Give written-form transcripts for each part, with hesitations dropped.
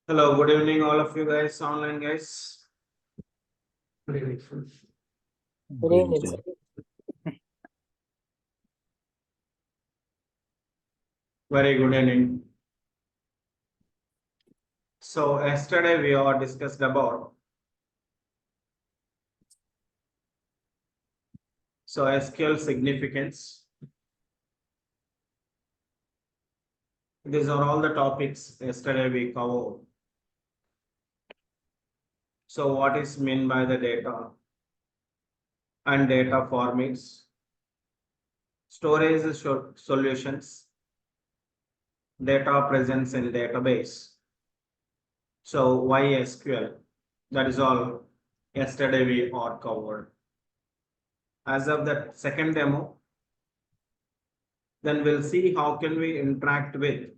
Hello, good evening, all of you guys, online guys. Good evening. Good evening, sir. Very good evening. So, yesterday we all discussed about SQL significance. These are all the topics yesterday we covered. So, what is meant by the data and data formats, storage solutions, data presence in database. So, why SQL? That is all yesterday we all covered. As of the second demo, then we'll see how can we interact with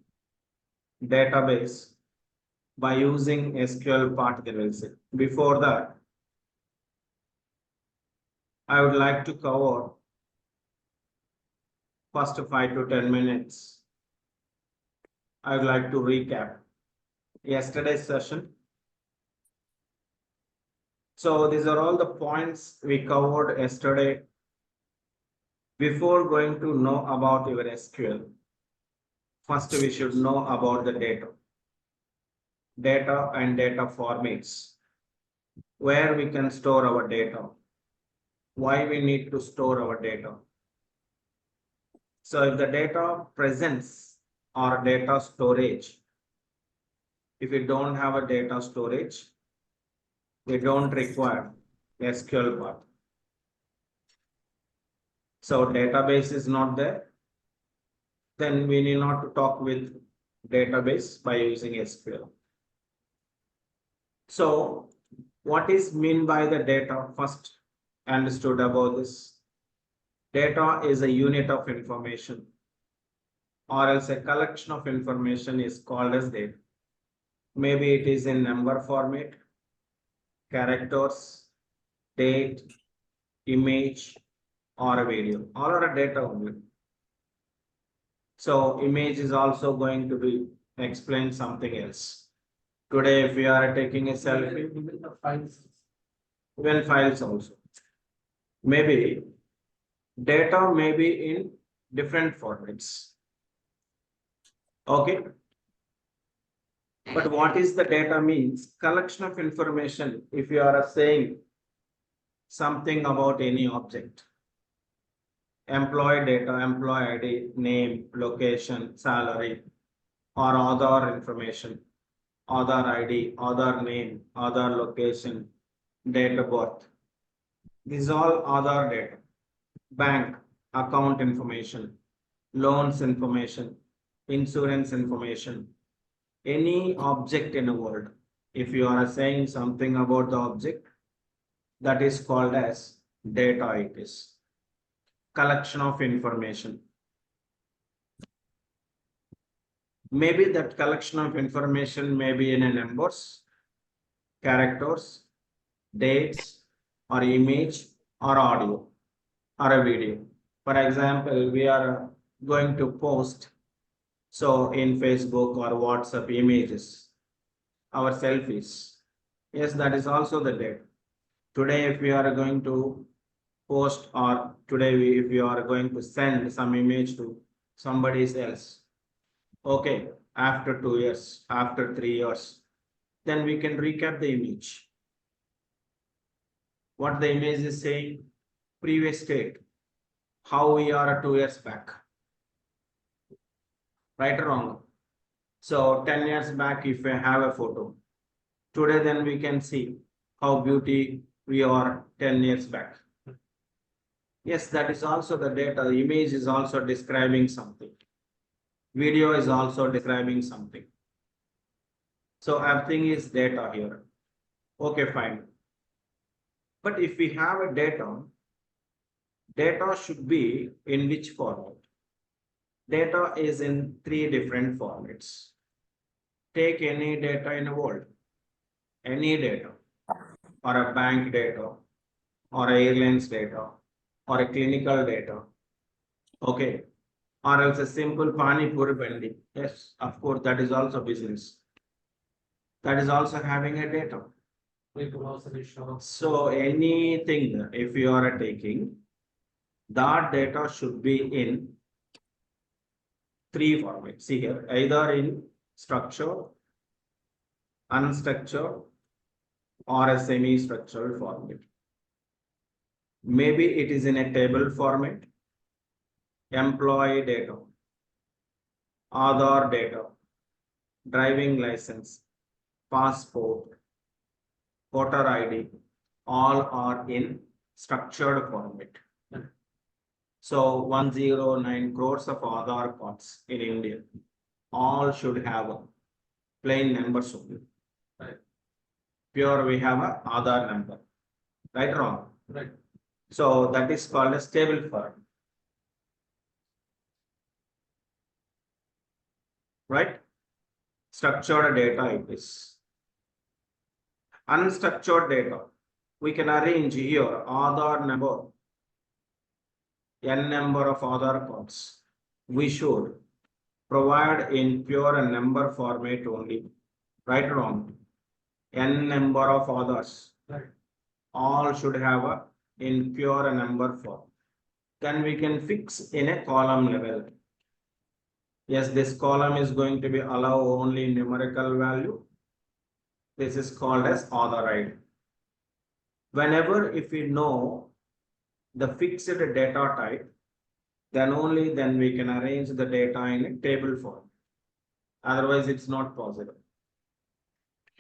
database by using SQL particles. Before that, I would like to cover first 5 to 10 minutes. I would like to recap yesterday's session. So these are all the points we covered yesterday. Before going to know about your SQL, first we should know about the data and data formats, where we can store our data, why we need to store our data. So if the data presence or data storage, if we don't have a data storage, we don't require SQL part. So database is not there, then we need not to talk with database by using SQL. So what is mean by the data? First understood about this. Data is a unit of information, or else a collection of information is called as data. Maybe it is in number format, characters, date, image, or a video, all are a data only. So image is also going to be explain something else. Today, if we are taking a selfie, Even the files. even files also. Maybe data may be in different formats. Okay. But what is the data means? Collection of information. If you are saying something about any object, employee data, employee ID, name, location, salary, or other information, other ID, other name, other location, date of birth. These all other data. Bank, account information, loans information, insurance information, any object in the world. If you are saying something about the object, that is called as data. It is collection of information. Maybe that collection of information may be in a numbers, characters, dates, or image, or audio, or a video. For example, we are going to post so in Facebook or WhatsApp images, our selfies. Yes, that is also the data. Today, if we are going to post, or today if we are going to send some image to somebody else, okay, after 2 years, after 3 years, then we can recap the image. What the image is saying, previous state, how we are 2 years back, right or wrong? So 10 years back, if we have a photo, today then we can see how beauty we are 10 years back. Yes, that is also the data. The image is also describing something. Video is also describing something. So everything is data here. Okay, fine. But if we have a data should be in which format? Data is in 3 different formats. Take any data in the world, any data, or a bank data, or a airlines data, or a clinical data. Okay. Or else a simple pani puri vending. Yes, of course, that is also business. that is also having a data. We could also be sure. So anything, if you are taking, that data should be in three formats. See here, either in structured, unstructured, or a semi-structured format. Maybe it is in a table format, employee data, Aadhaar data, driving license, passport, voter ID, all are in structured format. So 109 crores of Aadhaar cards in India, all should have a plain numbers only. Right. Pure we have a Aadhaar number, right or wrong? Right. So that is called a stable form. Right? Structured data it is. Unstructured data, we can arrange here Aadhaar number, n number of Aadhaar cards. We should provide in pure number format only. Right or wrong? N number of Aadhaars. Right. All should have a in pure number form. Then we can fix in a column level. Yes, this column is going to be allow only numerical value. This is called as Aadhaar ID. Whenever if we know the fixed data type, then we can arrange the data in a table form. Otherwise, it's not possible.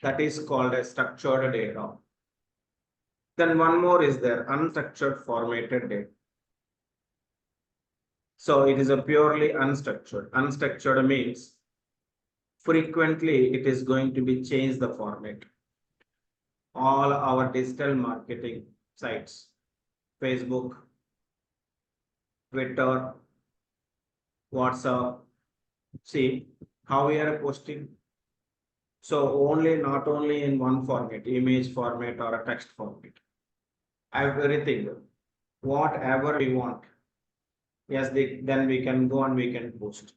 That is called a structured data. Then one more is there, unstructured formatted data. So it is a purely unstructured. Unstructured means frequently it is going to be changed the format. All our digital marketing sites, Facebook, Twitter, WhatsApp, see how we are posting. So not only in one format, image format or a text format. Everything, whatever we want. Yes, then we can go and we can post.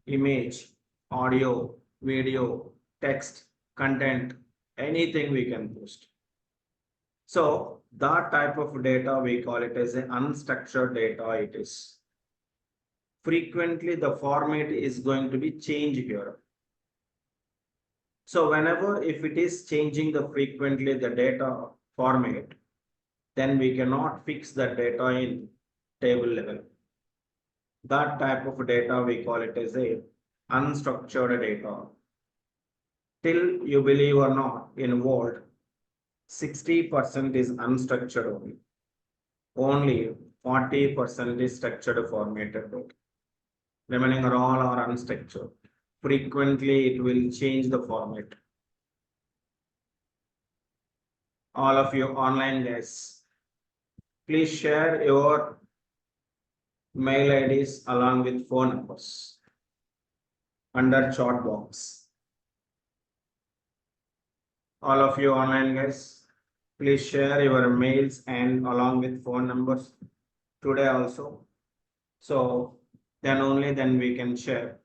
Image, audio, video, text, content, anything we can post. So that type of data we call it as an unstructured data it is. Frequently the format is going to be changed here. So whenever if it is changing the frequently the data format, then we cannot fix the data in table level. That type of data we call it as a unstructured data. Till you believe or not, in world, 60% is unstructured only. Only 40% is structured formatted data. Remaining are all are unstructured. Frequently, it will change the format. All of you online guys, please share your mail IDs along with phone numbers under chat box. All of you online guys, please share your mails and along with phone numbers today also. So then we can share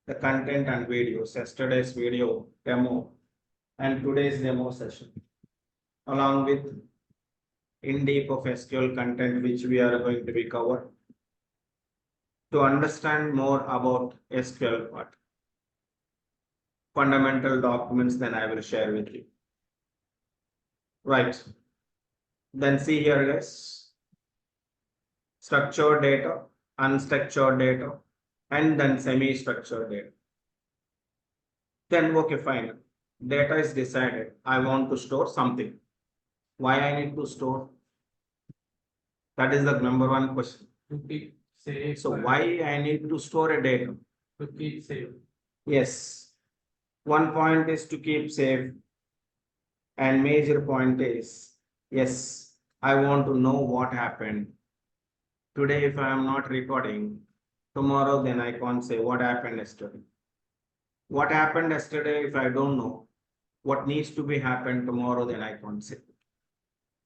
the content and videos, yesterday's video demo and today's demo session, along with in deep of SQL content which we are going to be covered. To understand more about SQL part, fundamental documents, then I will share with you. Right. Then see here guys, structured data, unstructured data, and then semi-structured data. Then okay, fine. Data is decided. I want to store something. Why I need to store? That is the number one question. To keep safe. So why I need to store a data? To keep safe. Yes. One point is to keep safe. And major point is, yes, I want to know what happened. Today, if I am not recording, tomorrow then I can't say what happened yesterday. What happened yesterday, if I don't know, what needs to be happened tomorrow, then I can't say.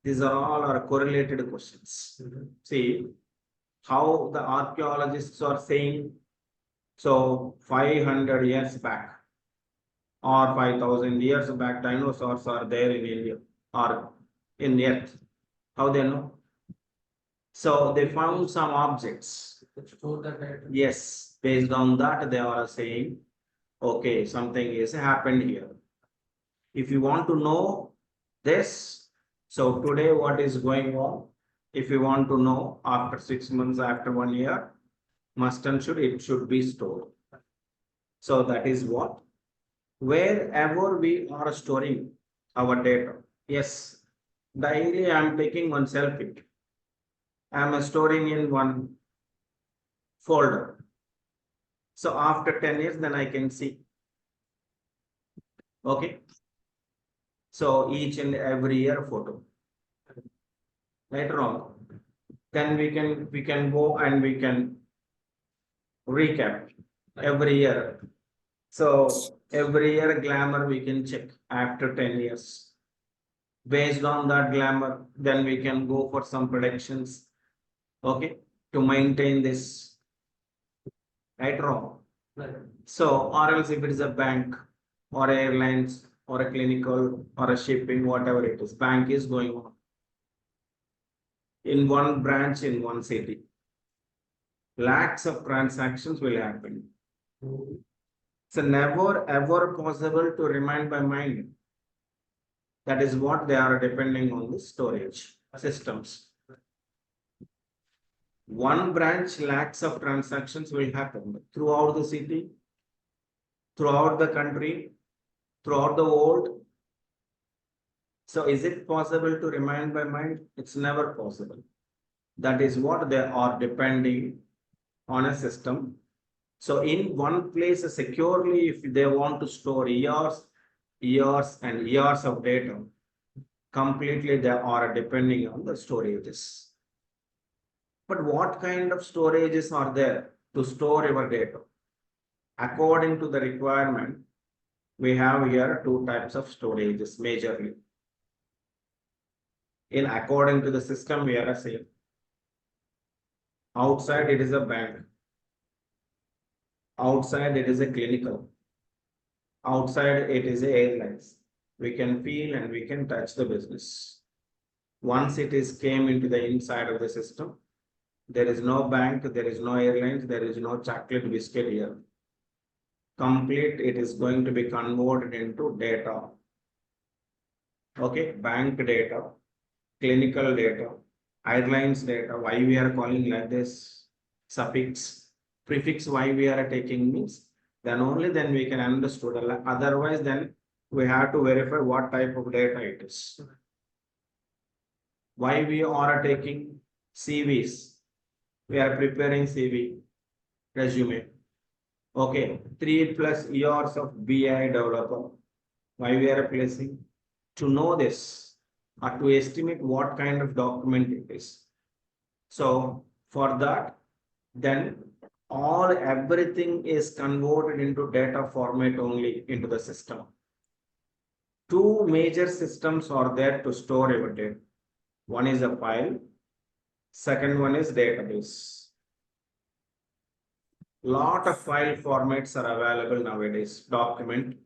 These are all are correlated questions. See how the archaeologists are saying. So 500 years back, or 5,000 years back dinosaurs are there in India or in Earth. How they know? So they found some objects. To store the data. Yes, based on that, they are saying, okay, something is happened here. If you want to know this, so today what is going on? If you want to know after 6 months, after 1 year, must and should, it should be stored. So that is what, wherever we are storing our data. Yes, daily I am taking one selfie. I am storing in one folder. So after 10 years, then I can see. Okay. So each and every year photo. Right or wrong? Then we can go and we can recap every year. So every year glamour we can check after 10 years. Based on that glamour, then we can go for some predictions. Okay, to maintain this. Right or wrong? Right. So, or else if it is a bank or airlines or a clinical or a shipping, whatever it is, bank is going on in one branch in one city. Lakhs of transactions will happen. So never ever possible to remind by mind. That is what they are depending on the storage systems. One branch, lakhs of transactions will happen throughout the city, throughout the country, throughout the world. So is it possible to remind by mind? It's never possible. That is what they are depending on a system. So in one place securely, if they want to store years and years of data, completely they are depending on the storages. But what kind of storages are there to store your data? According to the requirement, we have here two types of storages majorly. In according to the system, we are saying outside it is a bank, outside it is a clinical, outside it is a airlines. We can feel and we can touch the business. Once it is came into the inside of the system, there is no bank, there is no airlines, there is no chocolate biscuit here. Complete, it is going to be converted into data. Okay, bank data, clinical data, airlines data. Why we are calling like this? Suffix, prefix, why we are taking means, then only then we can understood. Otherwise, then we have to verify what type of data it is. Why we are taking CVs? We are preparing CV, resume. Okay, 3+ years of BI developer. Why we are placing? To know this or to estimate what kind of document it is. So for that, then everything is converted into data format only into the system. Two major systems are there to store your data. One is a file, second one is database. Lot of file formats are available nowadays. Document,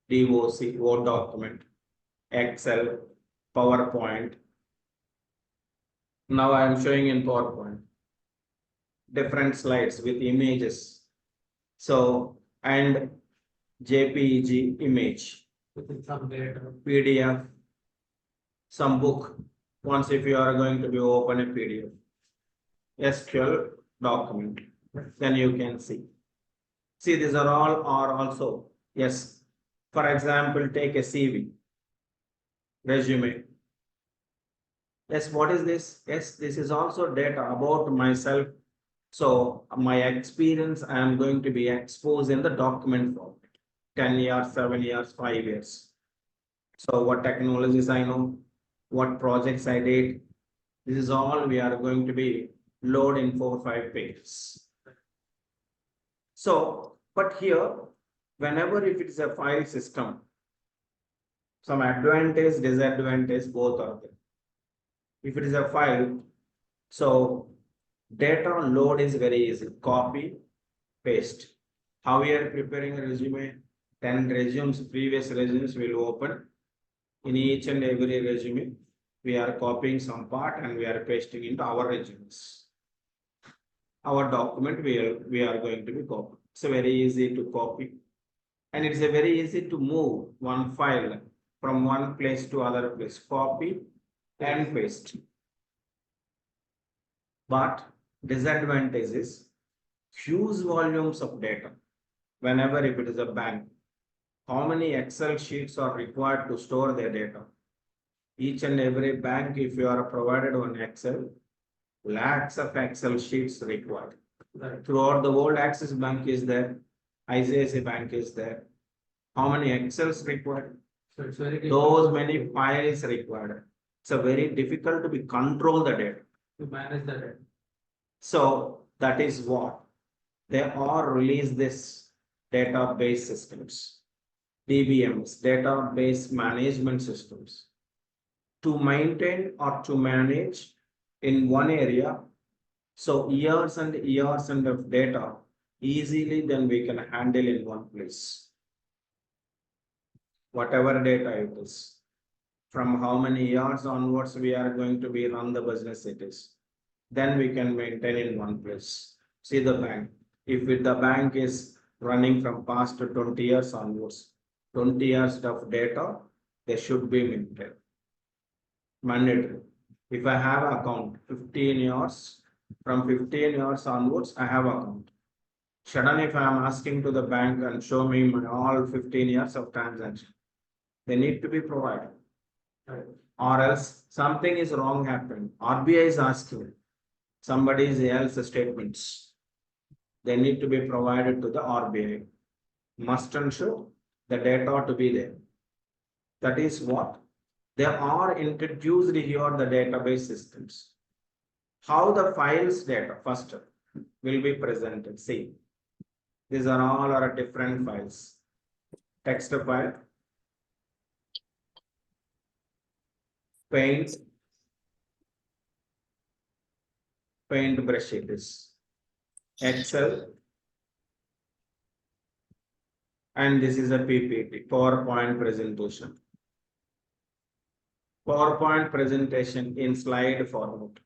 DOC, Word document, Excel, PowerPoint. Now I am showing in PowerPoint different slides with images. So, and JPEG image, Within some data. PDF, some book. Once if you are going to be open a PDF, SQL document, then you can see. See, these are all are also, yes. For example, take a CV, resume. Yes, what is this? Yes, this is also data about myself. So my experience, I am going to be exposed in the document format. 10 years, 7 years, 5 years. So what technologies I know, what projects I did. This is all we are going to be load in 4 or 5 pages. So, but here, whenever if it is a file system, some advantage, disadvantage, both are there. If it is a file, so data load is very easy. Copy, paste. How we are preparing a resume? 10 resumes, previous resumes will open. In each and every resume, we are copying some part and we are pasting into our resumes. Our document we are going to be copied. It's very easy to copy. And it's a very easy to move one file from one place to other place. Copy and paste. But disadvantage is huge volumes of data. Whenever if it is a bank, how many Excel sheets are required to store their data? Each and every bank, if you are provided on Excel, lakhs of Excel sheets required. Right. Throughout the world, Axis Bank is there, ICICI Bank is there. How many Excels required? So it's very Those difficult many files required. It's a very difficult to be control the data. to manage the data. So that is what they are release this database systems, DBMs, database management systems, to maintain or to manage in one area. So years and years and of data easily then we can handle in one place. Whatever data it is, from how many years onwards we are going to be run the business it is, then we can maintain in one place. See the bank, if the bank is running from past to 20 years onwards, 20 years of data, they should be maintained. Mandatory. If I have account 15 years, from 15 years onwards, I have account. Suddenly, if I am asking to the bank and show me my all 15 years of transaction, they need to be provided. Right. Or else something is wrong happened. RBI is asking somebody else's statements. They need to be provided to the RBI. Must and should the data to be there. That is what they are introduced here the database systems. How the files data first will be presented. See, these are all are different files. Text file, paint brush it is, Excel, and this is a PPT, PowerPoint presentation. PowerPoint presentation in slide format.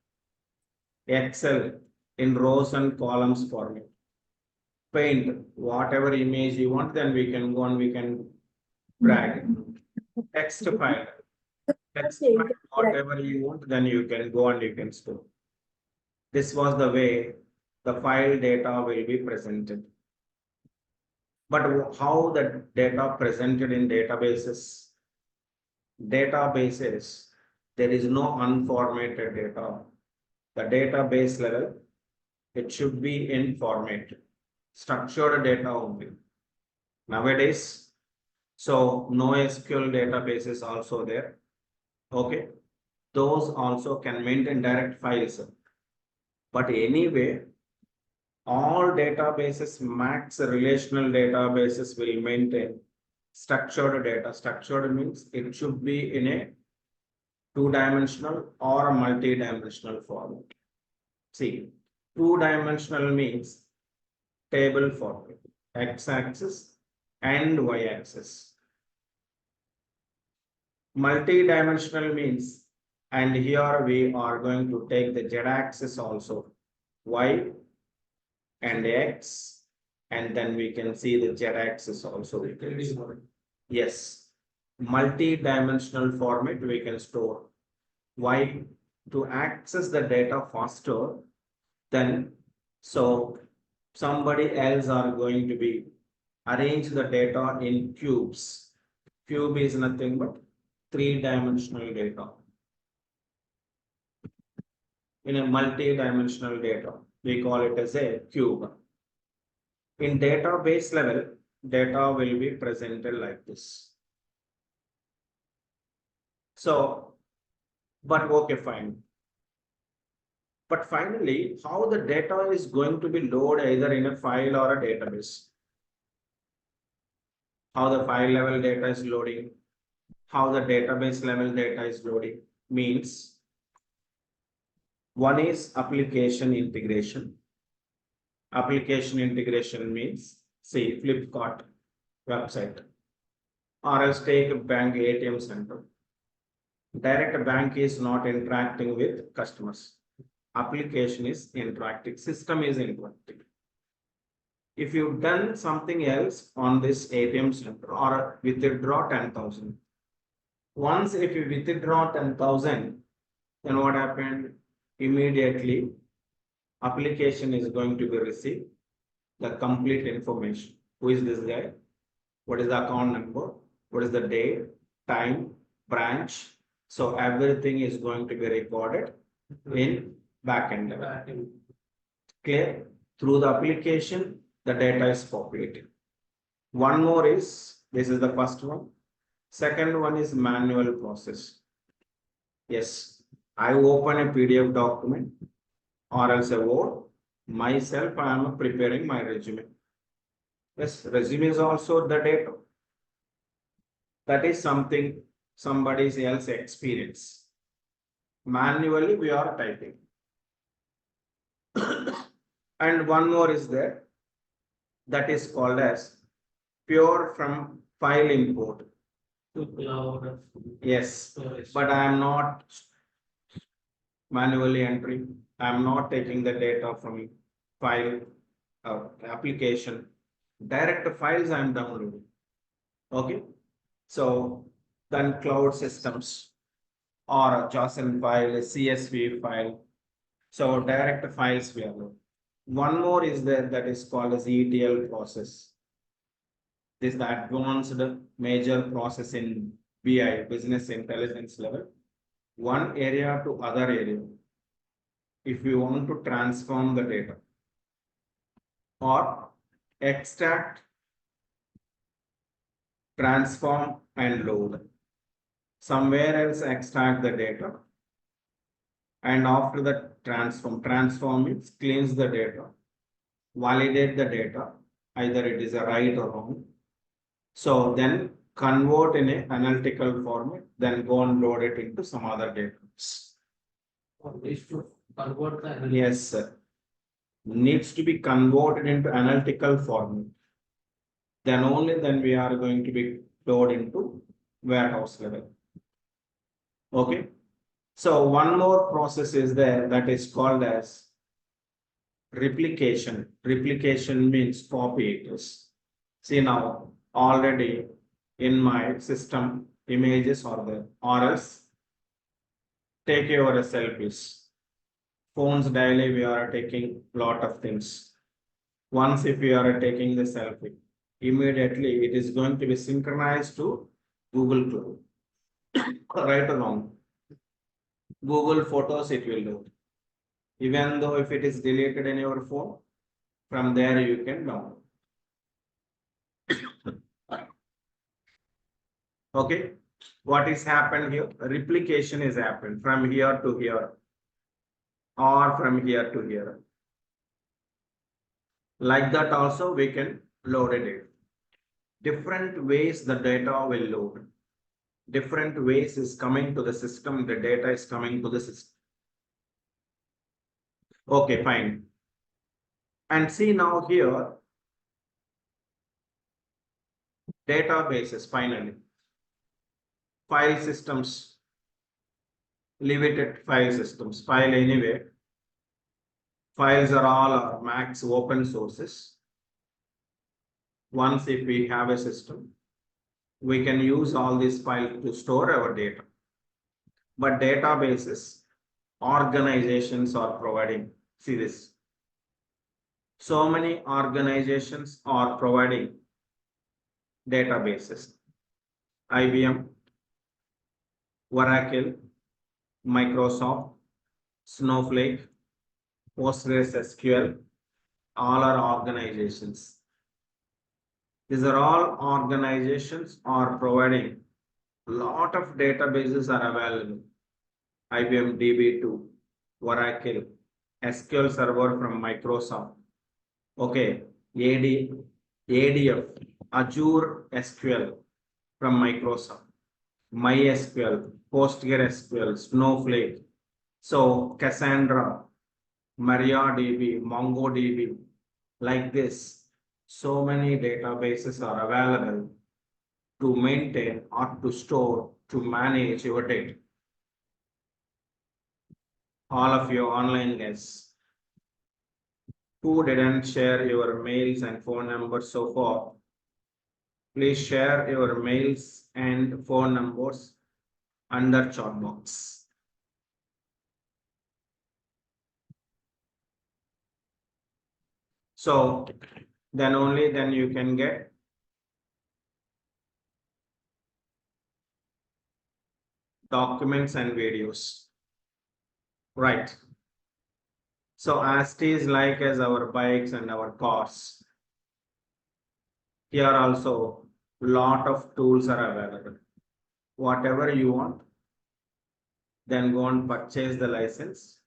Excel in rows and columns format. Paint whatever image you want, then we can go and we can drag it. Text file. Text file, whatever you want, then you can go and you can store. This was the way the file data will be presented. But how the data presented in databases? Databases, there is no unformatted data. The database level, it should be in format, structured data only. Nowadays, so no SQL databases also there. Okay, those also can maintain direct files. But anyway, all databases, max relational databases will maintain structured data. Structured means it should be in a two-dimensional or multi-dimensional format. See, two-dimensional means table format, x-axis and y-axis. Multi-dimensional means, and here we are going to take the z-axis also, y and x, and then we can see the z-axis also. Yes, multi-dimensional format we can store. Why? To access the data faster, then so somebody else are going to be arrange the data in cubes. Cube is nothing but three-dimensional data. In a multi-dimensional data, we call it as a cube. In database level, data will be presented like this. So, but okay, fine. But finally, how the data is going to be loaded either in a file or a database? How the file level data is loading, how the database level data is loading means one is application integration. Application integration means, say, Flipkart. website, or else take a bank ATM center. Direct bank is not interacting with customers. Application is interacting, system is interacting. If you've done something else on this ATM center or withdraw 10,000, once if you withdraw 10,000, then what happened? Immediately, application is going to be received the complete information. Who is this guy? What is the account number? What is the date, time, branch? So everything is going to be recorded in backend level. Clear? Through the application, the data is populated. One more is, this is the first one. Second one is manual process. Yes, I open a PDF document or else a Word. Myself, I am preparing my resume. Yes, resume is also the data. That is something somebody else experience. Manually, we are typing. And one more is there. That is called as pure from file import. To cloud. Yes, Storage. but I am not manually entering. I am not taking the data from file application. Direct files I am downloading. Okay, so then cloud systems or a JSON file, a CSV file. So direct files we are loading. One more is there that is called as ETL process. This is the advanced major process in BI, business intelligence level. One area to other area. If you want to transform the data or extract, transform and load. Somewhere else extract the data. And after that transform it, cleans the data, validate the data, either it is a right or wrong. So then convert in a analytical format, then go and load it into some other database. Is to convert the. Yes, sir. Needs to be converted into analytical format. Then only then we are going to be load into warehouse level. Okay. So one more process is there that is called as replication. Replication means copy it. See now already in my system images are there, or else take your selfies. Phones daily we are taking lot of things. Once if we are taking the selfie, immediately it is going to be synchronized to Google Cloud. Right or wrong? Google Photos it will do. Even though if it is deleted in your phone, from there you can download. Okay, what is happened here? Replication is happened from here to here or from here to here. Like that also we can load it. Different ways the data will load. Different ways is coming to the system, the data is coming to the system. Okay, fine. And see now here, databases finally. File systems, leave it at file systems, file anyway. Files are all max open sources. Once if we have a system, we can use all these files to store our data. But databases, organizations are providing, see this. So many organizations are providing databases. IBM, Oracle, Microsoft, Snowflake, PostgreSQL, all are organizations. These are all organizations are providing a lot of databases are available. IBM DB2, Oracle, SQL Server from Microsoft. Okay, ADF, Azure SQL from Microsoft, MySQL, PostgreSQL, Snowflake. So Cassandra, MariaDB, MongoDB, like this. so many databases are available to maintain or to store, to manage your data. All of you online guys who didn't share your mails and phone numbers so far, please share your mails and phone numbers under chat box. So then only then you can get documents and videos. Right. So as it is like as our bikes and our cars, here also lot of tools are available. Whatever you want, then go and purchase the license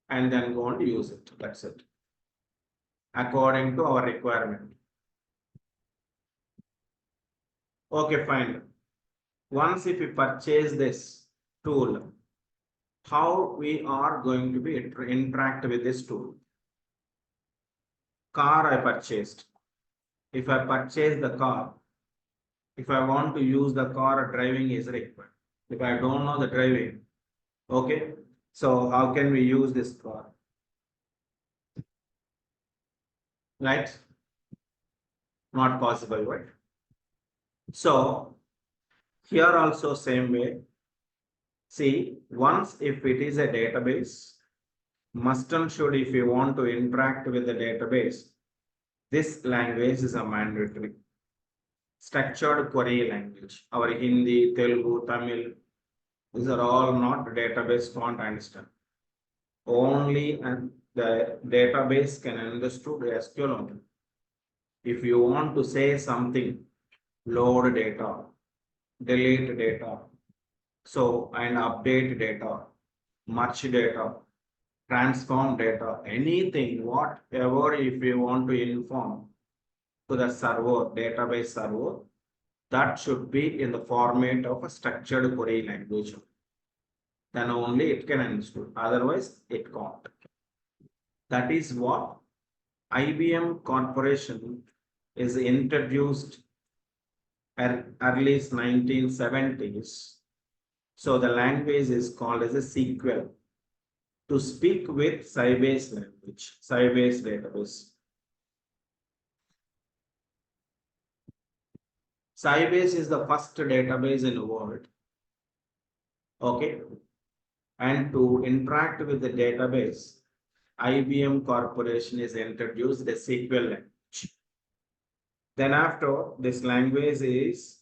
and then go and use it. That's it. According to our requirement. Okay, fine. Once if we purchase this tool, how we are going to be interact with this tool? Car I purchased. If I purchase the car, if I want to use the car, driving is required. If I don't know the driving, okay, so how can we use this car? Right? Not possible, right? So here also same way. See, once if it is a database, must and should if you want to interact with the database, this language is a mandatory. Structured query language. Our Hindi, Telugu, Tamil, these are all not database can't understand. Only and the database can understand SQL only. If you want to say something, load data, delete data, so and update data, merge data, transform data, anything, whatever if you want to inform to the server, database server, that should be in the format of a structured query language. Then only it can understand. Otherwise, it can't. That is what IBM Corporation is introduced early 1970s. So the language is called as a SQL to speak with Sybase language, Sybase database. Sybase is the first database in the world. Okay. And to interact with the database, IBM Corporation is introduced the SQL language. Then after this language is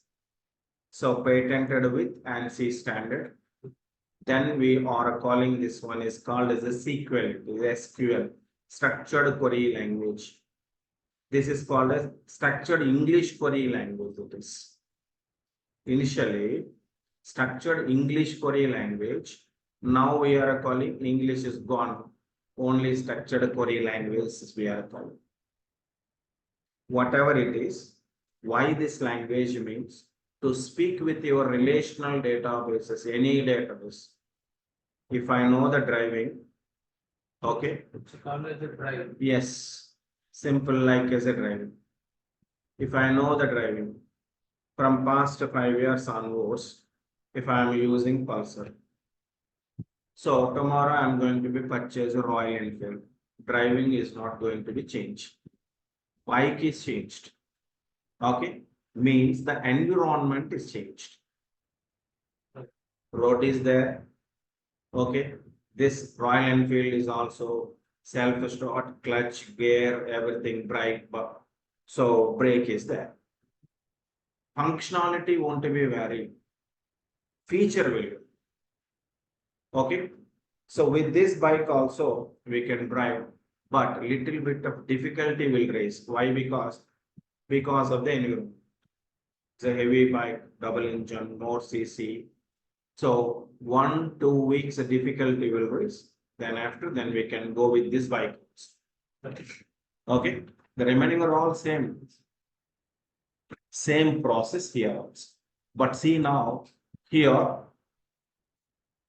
so patented with ANSI standard. Then we are calling this one is called as a SQL, structured query language. This is called as structured English query language. It is initially structured English query language. Now we are calling English is gone. Only structured query language we are calling. Whatever it is, why this language means to speak with your relational databases, any database. If I know the driving, okay. It's called as a drive. Yes, simple like as a driving. If I know the driving from past 5 years onwards, if I am using Pulsar. So tomorrow I am going to be purchase a Royal Enfield. Driving is not going to be changed. Bike is changed. Okay, means the environment is changed. Road is there. Okay, this Royal Enfield is also self-start, clutch, gear, everything, brake, but so brake is there. Functionality won't be varied. Feature will be. Okay, so with this bike also we can drive, but little bit of difficulty will raise. Why? Because of the environment. It's a heavy bike, double engine, more CC. So 1-2 weeks the difficulty will raise. Then after, then we can go with this bike. Okay, the remaining are all same. Same process here also. But see now, here,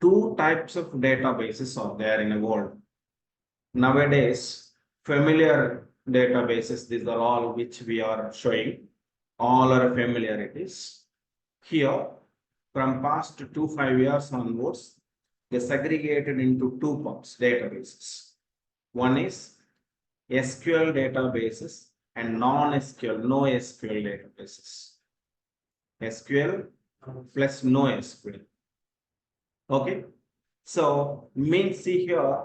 two types of databases are there in the world. Nowadays, familiar databases, these are all which we are showing, all are familiarities. Here, from past 5 years onwards, they segregated into two parts databases. One is SQL databases and non-SQL, no SQL databases. SQL plus no SQL. Okay, so means see here,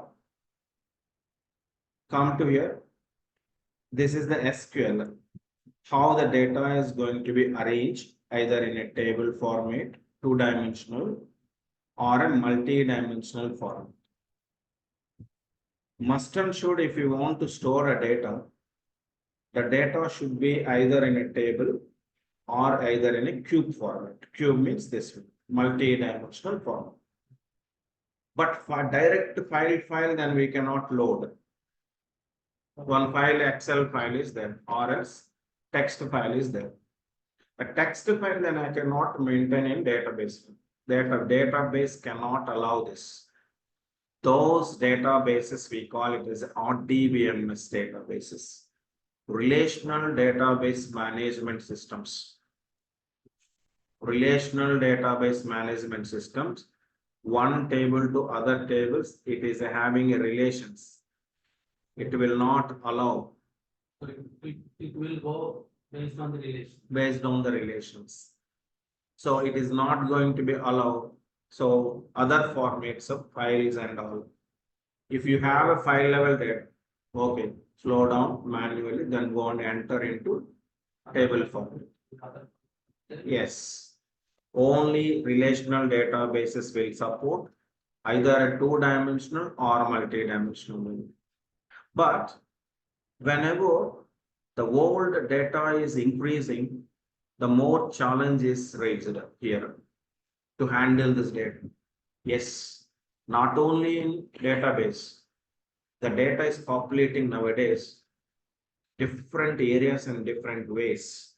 come to here. This is the SQL. How the data is going to be arranged either in a table format, two-dimensional, or a multi-dimensional format. Must and should, if you want to store a data, the data should be either in a table or either in a cube format. Cube means this one, multi-dimensional format. But for direct file, then we cannot load. One file, Excel file is there, or else text file is there. A text file, then I cannot maintain in database. Database cannot allow this. Those databases, we call it as RDBMS databases, relational database management systems. Relational database management systems, one table to other tables, it is having a relations. It will not allow. So it will go based on the relation. Based on the relations. So it is not going to be allowed. So other formats of files and all. If you have a file level there, okay, slow down manually, then go and enter into table format. Yes. Only relational databases will support either a two-dimensional or multi-dimensional. But whenever the old data is increasing, the more challenge is raised here to handle this data. Yes, not only in database, the data is populating nowadays different areas and different ways.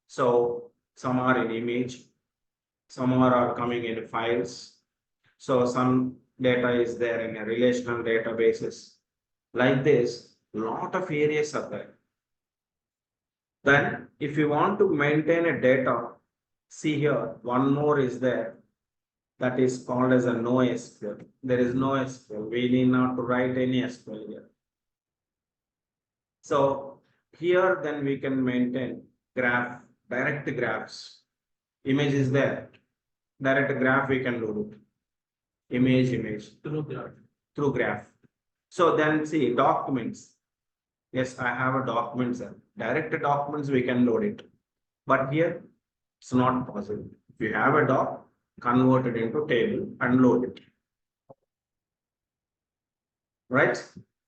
So some are in image, some are coming in files. So some data is there in a relational databases. Like this, lot of areas are there. Then if you want to maintain a data, see here, one more is there. That is called as a no SQL. There is no SQL. We need not to write any SQL here. So here then we can maintain graph, direct graphs. Image is there. Direct graph we can load it. Image. Through graph. So then see documents. Yes, I have a document, sir. Direct documents we can load it. But here it's not possible. If you have a doc, convert it into table and load it. Right?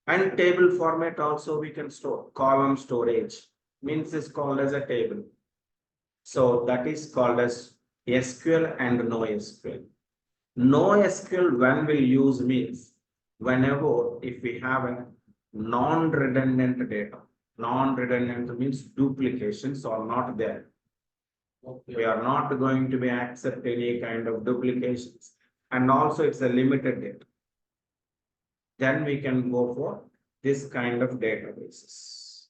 And table format also we can store. Column storage means is called as a table. So that is called as SQL and no SQL. No SQL when we'll use means whenever if we have a non-redundant data. Non-redundant means duplications are not there. We are not going to be accept any kind of duplications. And also it's a limited data. Then we can go for this kind of databases.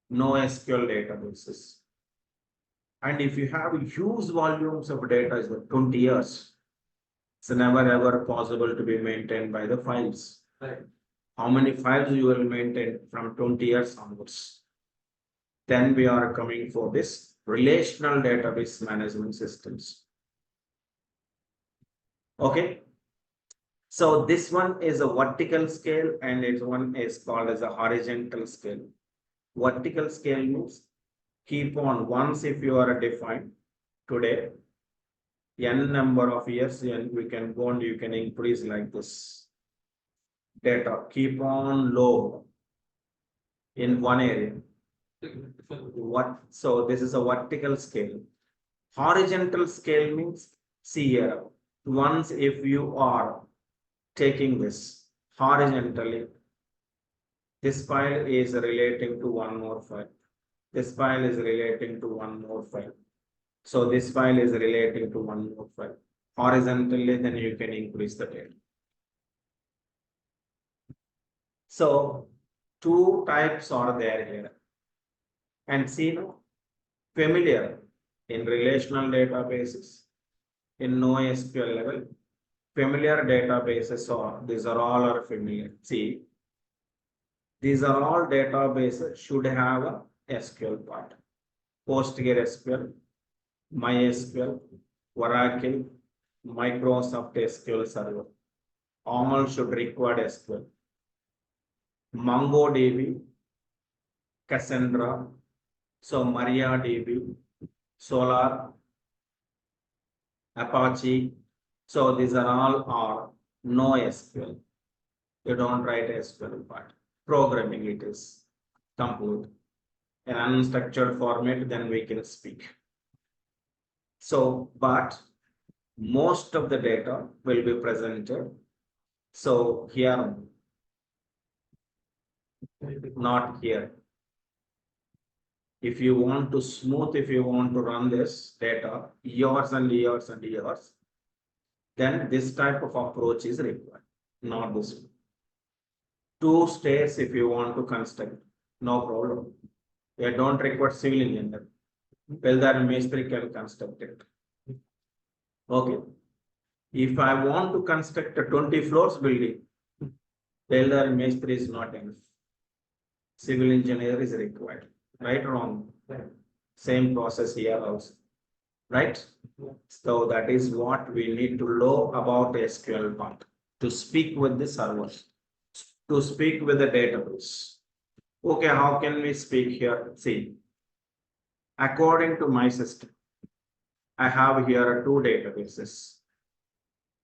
No SQL databases. And if you have huge volumes of data, is 20 years, it's never ever possible to be maintained by the files. Right. How many files you will maintain from 20 years onwards? Then we are coming for this relational database management systems. Okay. So this one is a vertical scale and it one is called as a horizontal scale. Vertical scale means keep on once if you are defined today, n number of years, and we can go and you can increase like this. Data keep on low in one area. What? So this is a vertical scale. Horizontal scale means see here. Once if you are taking this horizontally, this file is relating to one more file. This file is relating to one more file. So this file is relating to one more file. Horizontally, then you can increase the data. So two types are there here. And see now, familiar in relational databases, in NoSQL level, familiar databases are, these are all are familiar. See, these are all databases should have a SQL part. PostgreSQL, MySQL, Oracle, Microsoft SQL Server. All should require SQL. MongoDB, Cassandra, so MariaDB, Solar, Apache. So these are all are no SQL. You don't write SQL part. Programming it is complete. An unstructured format, then we can speak. So, but most of the data will be presented. So here, not here. If you want to smooth, if you want to run this data years and years and years, then this type of approach is required, not this one. Two stairs if you want to construct, no problem. You don't require civil engineer. Builder and Mestri can construct it. Okay. If I want to construct a 20 floors building, builder and Mestri is not enough. Civil engineer is required. Right or wrong? Right. Same process here also. Right? So that is what we need to know about SQL part. To speak with the servers. To speak with the database. Okay, how can we speak here? See, according to my system, I have here two databases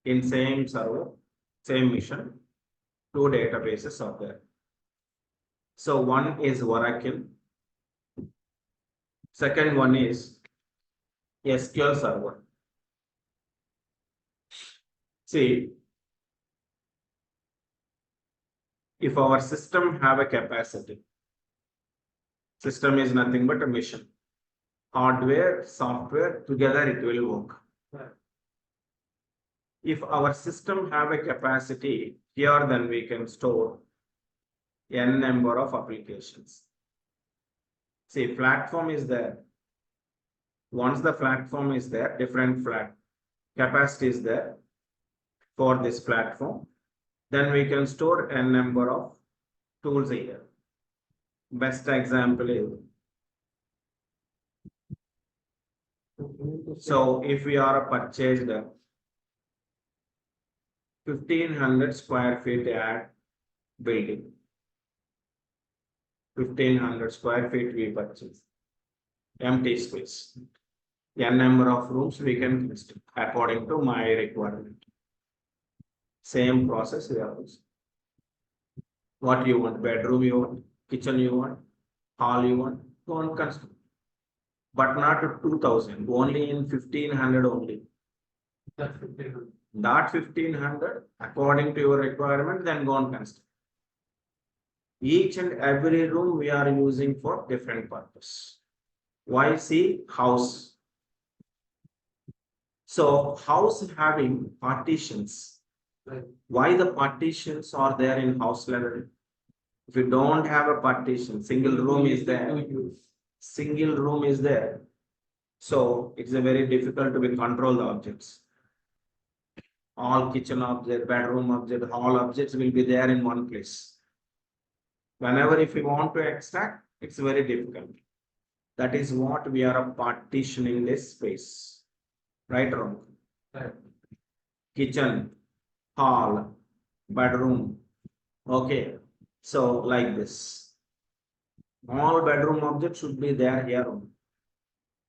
in same server, same mission, two databases are there. So one is Oracle, second one is SQL Server. See, if our system have a capacity, system is nothing but a mission. Hardware, software, together it will work. Right. If our system have a capacity, here then we can store n number of applications. See, platform is there. Once the platform is there, different flat capacity is there for this platform, then we can store n number of tools here. Best example is, so if we are purchased 1500 square feet at building, 1500 square feet we purchase, empty space, n number of rooms we can construct according to my requirement. Same process we are using. What you want? Bedroom you want, kitchen you want, hall you want, go on construct. But not 2000, only in 1500 only. That's 1500. That 1500 according to your requirement, then go on construct. Each and every room we are using for different purpose. Why? See, house. So house having partitions. Right. Why the partitions are there in house level? If you don't have a partition, single room is there. Single room is there. So it's a very difficult to be control the objects. All kitchen object, bedroom object, all objects will be there in one place. Whenever if you want to extract, it's very difficult. That is what we are partitioning this space. Right or wrong? Right. Kitchen, hall, bedroom. Okay. So like this. All bedroom objects should be there here only.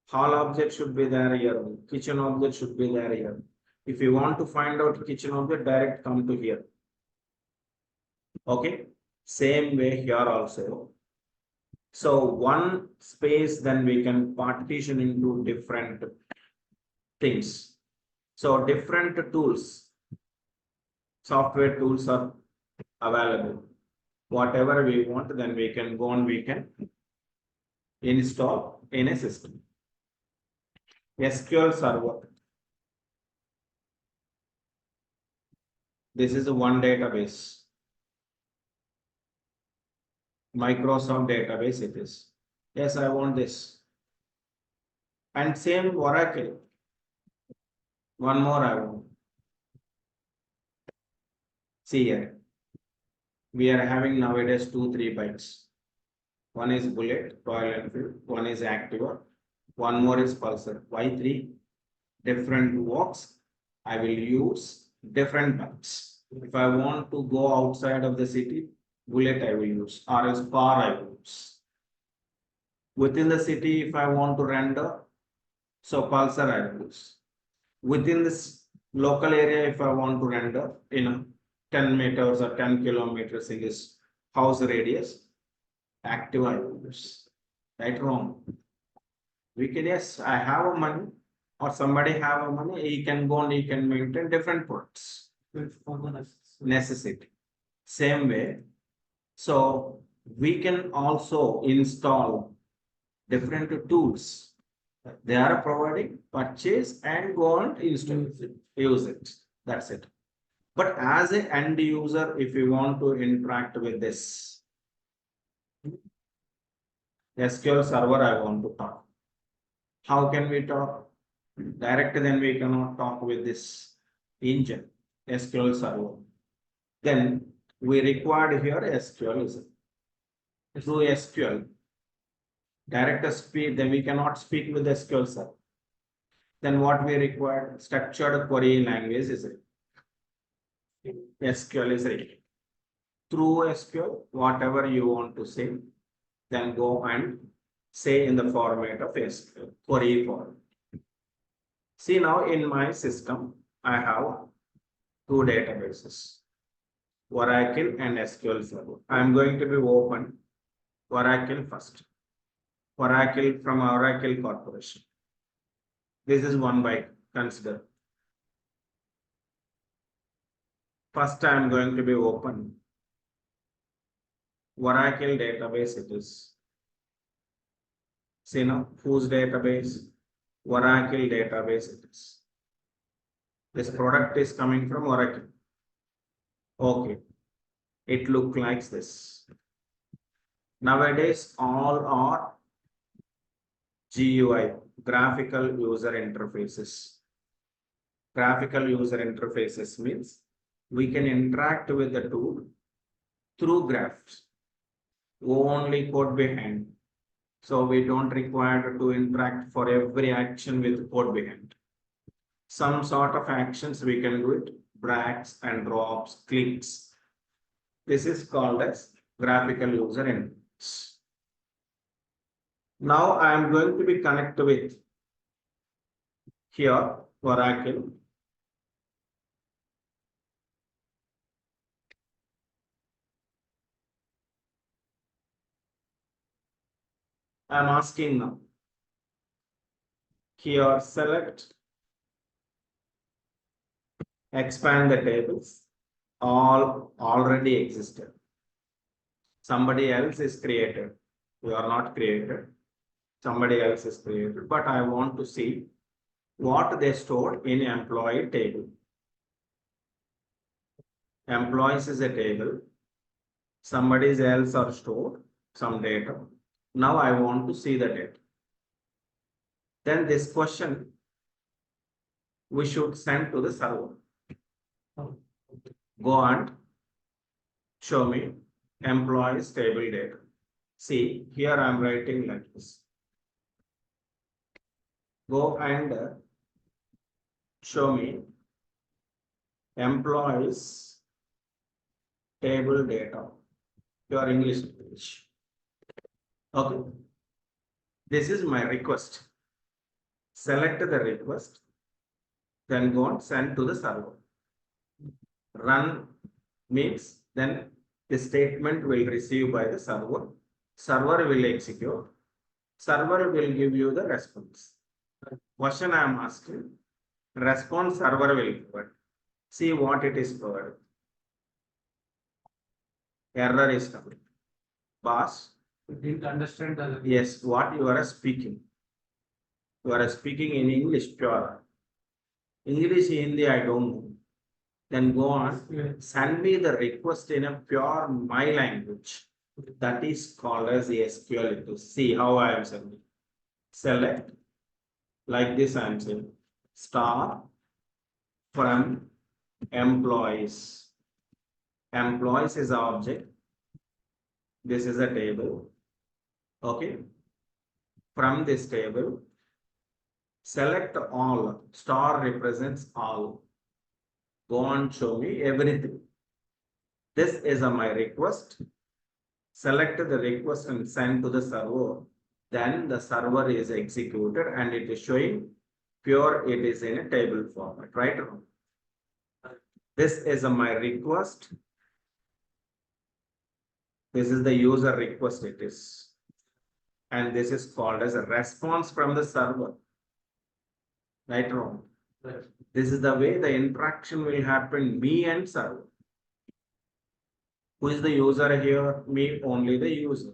Hall object should be there here only. Kitchen object should be there here. If you want to find out kitchen object, direct come to here. Okay. Same way here also. So one space, then we can partition into different things. So different tools, software tools are available. Whatever we want, then we can go and we can install in a system. SQL Server. This is one database. Microsoft database it is. Yes, I want this. And same Oracle. One more I want. See here. We are having nowadays 2-3 bikes. One is Bullet, Royal Enfield, one is Activa, one more is Pulsar. Why three? Different walks. I will use different bikes. If I want to go outside of the city, Bullet I will use, or else car I will use. Within the city, if I want to render, so Pulsar I will use. Within this local area, if I want to render, 10 meters or 10 kilometers in this house radius, active I will use. Right, wrong? We can, yes, I have a money or somebody have a money, he can go and he can maintain different products. For the Necessity. Same way. So we can also install different tools. They are providing, purchase and go and install it, use it. That's it. But as an end user, if you want to interact with this SQL server, I want to talk. How can we talk? Direct, then we cannot talk with this engine, SQL server. Then we required here SQL is through SQL. Direct speed, then we cannot speak with SQL server. Then what we require? Structured query language is it. SQL is required. Through SQL, whatever you want to say, then go and say in the format of SQL, query form. See now in my system, I have two databases, Oracle and SQL Server. I am going to be open Oracle first. Oracle from Oracle Corporation. This is one by consider. First, I am going to be open Oracle database it is. See now, whose database? Oracle database it is. This product is coming from Oracle. Okay, it looks like this. Nowadays, all are GUI, graphical user interfaces. Graphical user interfaces means we can interact with the tool through graphs. Only code behind. So we don't require to interact for every action with code behind. Some sort of actions we can do it, drags and drops, clicks. This is called as graphical user interface. Now I am going to be connected with here Oracle. I am asking now. Here select, expand the tables, all already existed. Somebody else is created. You are not created. Somebody else is created, but I want to see what they stored in employee table. Employees is a table. Somebody else are stored some data. Now I want to see the data. Then this question we should send to the server. Go and show me employees table data. See, here I am writing like this. Go and show me employees table data. Your English language. Okay. This is my request. Select the request, then go and send to the server. Run means then the statement will receive by the server. Server will execute. Server will give you the response. Question I am asking, response server will provide. See what it is provided. Error is coming. Boss. didn't understand the. Yes, what you are speaking. You are speaking in English pure. English, Hindi, I don't know. Then go on, send me the request in a pure my language. That is called as the SQL. To see how I am sending. Select like this. I am saying star from employees. Employees is an object. This is a table. Okay. From this table, select all. Star represents all. Go and show me everything. This is my request. Select the request and send to the server. Then the server is executed and it is showing pure it is in a table format, right? This is my request. This is the user request it is. And this is called as a response from the server. Right, wrong? Right. This is the way the interaction will happen, me and server. Who is the user here? Me, only the user.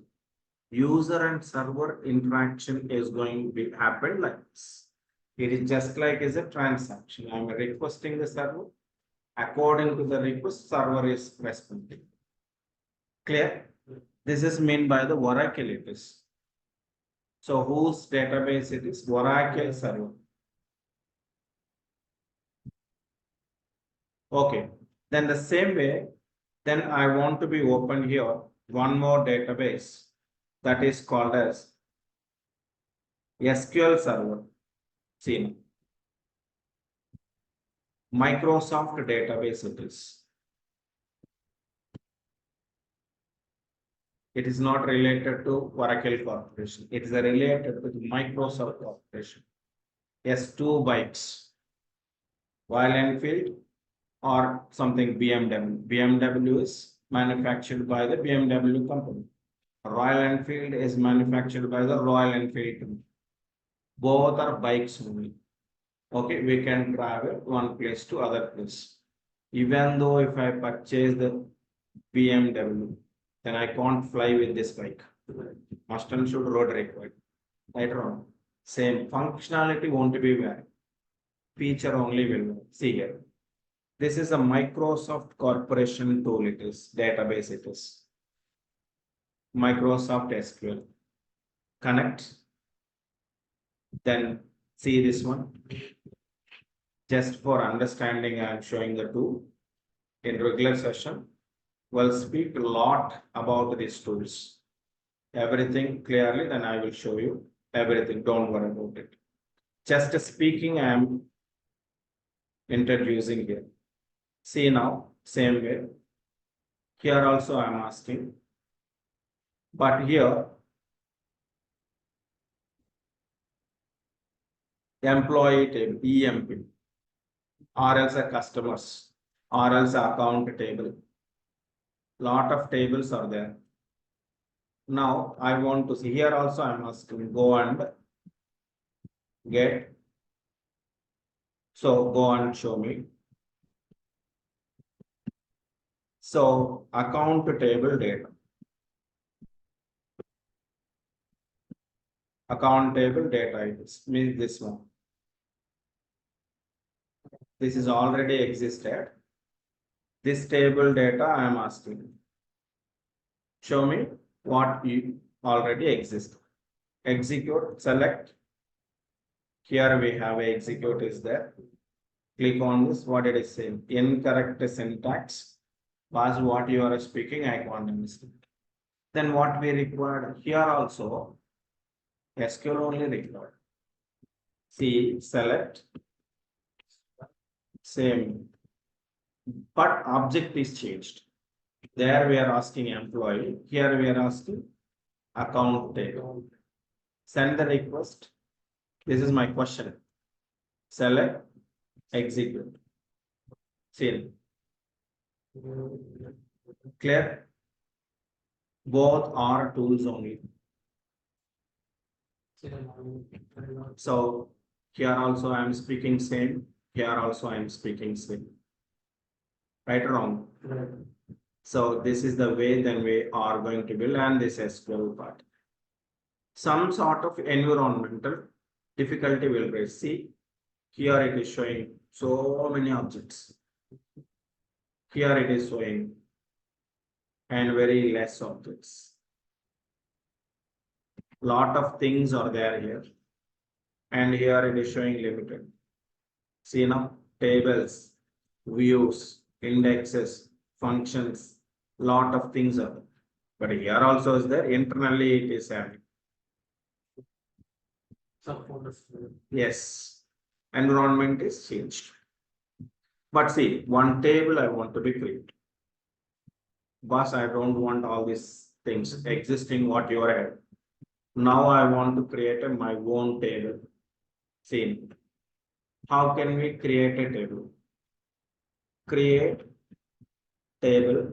User and server interaction is going to happen like this. It is just like as a transaction. I am requesting the server. According to the request, server is responding. Clear? This is meant by the Oracle it is. So whose database it is? Oracle server. Okay. Then the same way, then I want to be open here one more database that is called as SQL server. See, Microsoft database it is. It is not related to Oracle Corporation. It is related to the Microsoft Corporation. Yes, 2 bytes. Royal Enfield or something BMW. BMW is manufactured by the BMW company. Royal Enfield is manufactured by the Royal Enfield company. Both are bikes only. Okay, we can travel one place to other place. Even though if I purchase the BMW, then I can't fly with this bike. Must and should road required. Right or wrong? Same functionality won't be there. Feature only will be. See here. This is a Microsoft Corporation tool. It is database. It is Microsoft SQL. Connect. Then see this one. Just for understanding, I am showing the tool in regular session. We'll speak a lot about these tools. Everything clearly, then I will show you everything. Don't worry about it. Just speaking, I am introducing here. See now, same way. Here also I am asking. But here, employee table, EMP, or else a customers, or else account table. Lot of tables are there. Now I want to see here also I am asking go and get. So go and show me. So account table data. Account table data is means this one. This is already existed. This table data I am asking. Show me what you already exist. Execute, select. Here we have a execute is there. Click on this, what it is saying. Incorrect syntax. Was what you are speaking, I can't understand. Then what we required here also, SQL only required. See, select. Same. But object is changed. There we are asking employee. Here we are asking account table. Send the request. This is my question. Select, execute. See. Clear? Both are tools only. So here also I am speaking same. Here also I am speaking same. Right or wrong? Right. So this is the way then we are going to build and this SQL part. Some sort of environmental difficulty will raise. See, here it is showing so many objects. Here it is showing and very less objects. Lot of things are there here. And here it is showing limited. See now, tables, views, indexes, functions, lot of things are there. But here also is there, internally it is having. Subfolders. Yes, environment is changed. But see, one table I want to be created. Boss, I don't want all these things existing what you are. Now I want to create my own table. See, how can we create a table? Create table.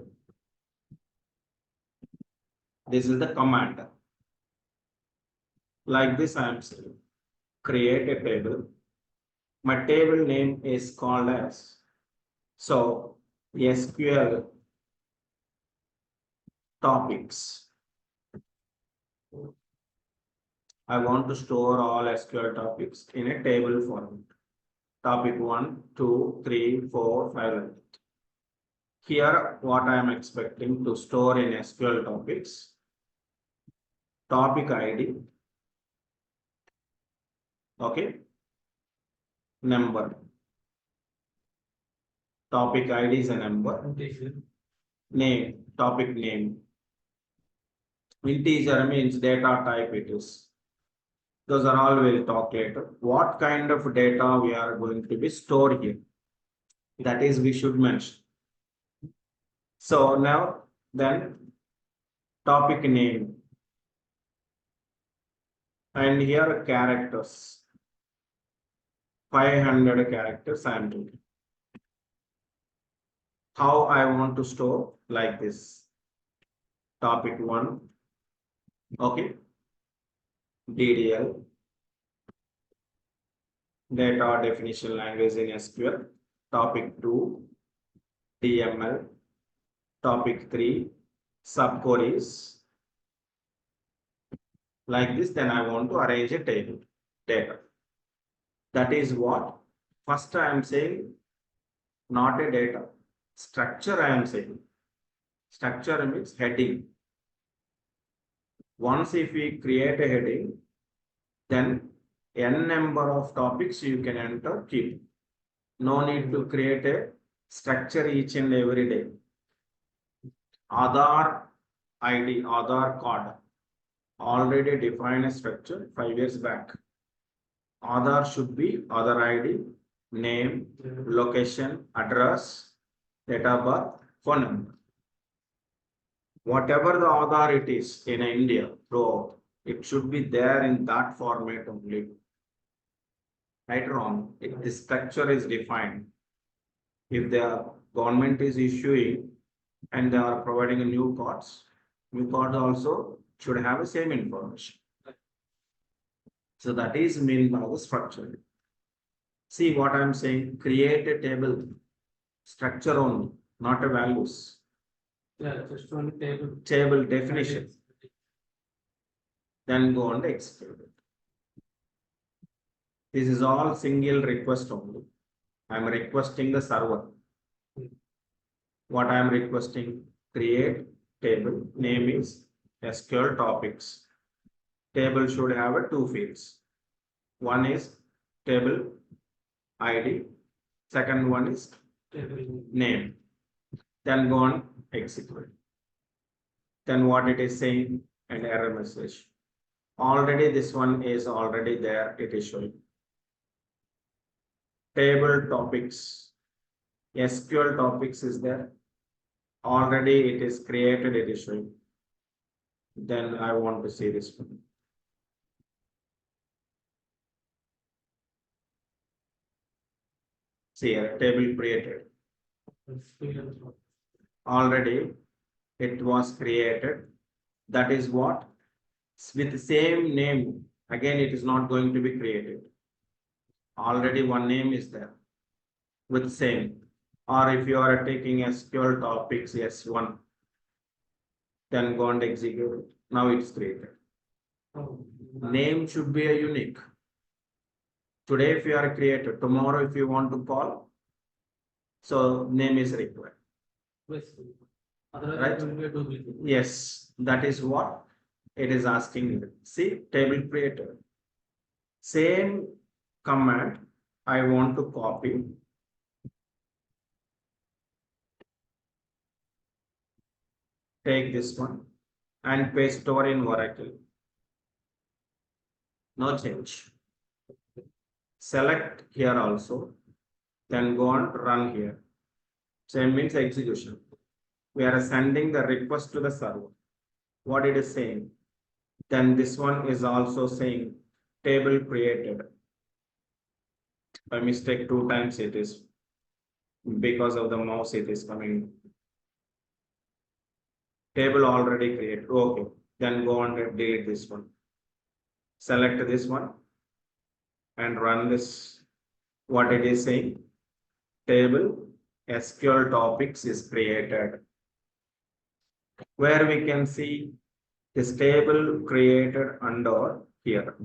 This is the command. Like this, I am saying, create a table. My table name is called as, so SQL topics. I want to store all SQL topics in a table format. Topic 1, 2, 3, 4, 5. Like that. Here, what I am expecting to store in SQL topics, topic ID, okay, number. Topic ID is a number, Integer. name, topic name. Integer means data type it is. Those are all we'll talk later. What kind of data we are going to be stored here? That is, we should mention. So now, then, topic name. And here characters. 500 characters I am doing. How I want to store like this. Topic 1. Okay. DDL. Data definition language in SQL. Topic 2. DML. Topic 3. Subqueries. Like this, then I want to arrange a table data. That is what first I am saying, not a data structure. I am saying structure means heading. Once if we create a heading, then n number of topics you can enter, keep. No need to create a structure each and every day. Aadhaar ID, Aadhaar card, already defined a structure 5 years back. Aadhaar should be Aadhaar ID, name, location, address, date of birth, phone number. Whatever the Aadhaar it is in India, throughout, it should be there in that format only. Right or wrong? If the structure is defined, if the government is issuing and they are providing a new cards also should have the same information. So that is mean by the structure. See what I am saying, create a table, structure only, not a values. Yeah, just one table. Table definition, then go and execute it. This is all single request only. I am requesting the server. What I am requesting, create table, name is SQL topics. Table should have a 2 fields. One is table ID, second one is Table. name. Then go on execute. Then what it is saying, an error message. Already this one is already there, it is showing. Table topics, SQL topics is there. Already it is created, it is showing. Then I want to see this one. See here, table created. Already it was created. That is what? With the same name, again it is not going to be created. Already one name is there with same. Or if you are taking SQL topics S1, then go and execute it. Now it's created. Name should be a unique. Today if you are created, tomorrow if you want to call, so name is required. Otherwise, Right. it will be a duplicate. Yes, that is what it is asking, see, table creator. Same command I want to copy. Take this one and paste store in Oracle. No change. Select here also, then go on run here. Same means execution. We are sending the request to the server. What it is saying. Then this one is also saying table created. By mistake 2 times it is, because of the mouse it is coming. Table already created. Okay. Then go on and delete this one. Select this one and run this. What it is saying, table SQL topics is created, where we can see this table created under here.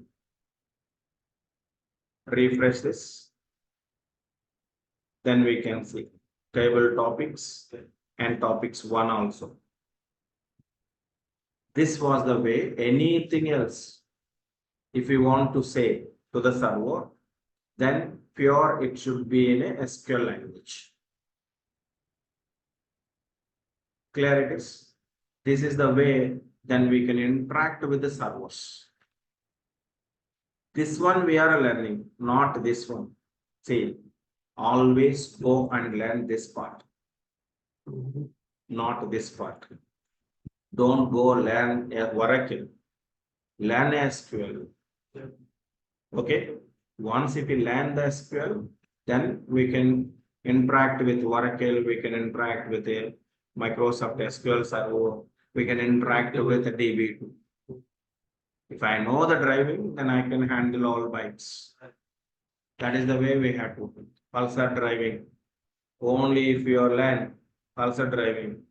Refresh this, then we can see table topics and topics 1 also. This was the way. Anything else, if you want to say to the server, then pure it should be in a SQL language. Clear it is. This is the way then we can interact with the servers. This one we are learning, not this one. See, always go and learn this part, not this part. Don't go learn a Oracle, learn SQL. Okay, once if we learn the SQL, then we can interact with Oracle, we can interact with a Microsoft SQL Server, we can interact with a DB2. If I know the driving, then I can handle all bytes. That is the way we have to. Pulsar driving. Only if you learn pulsar driving,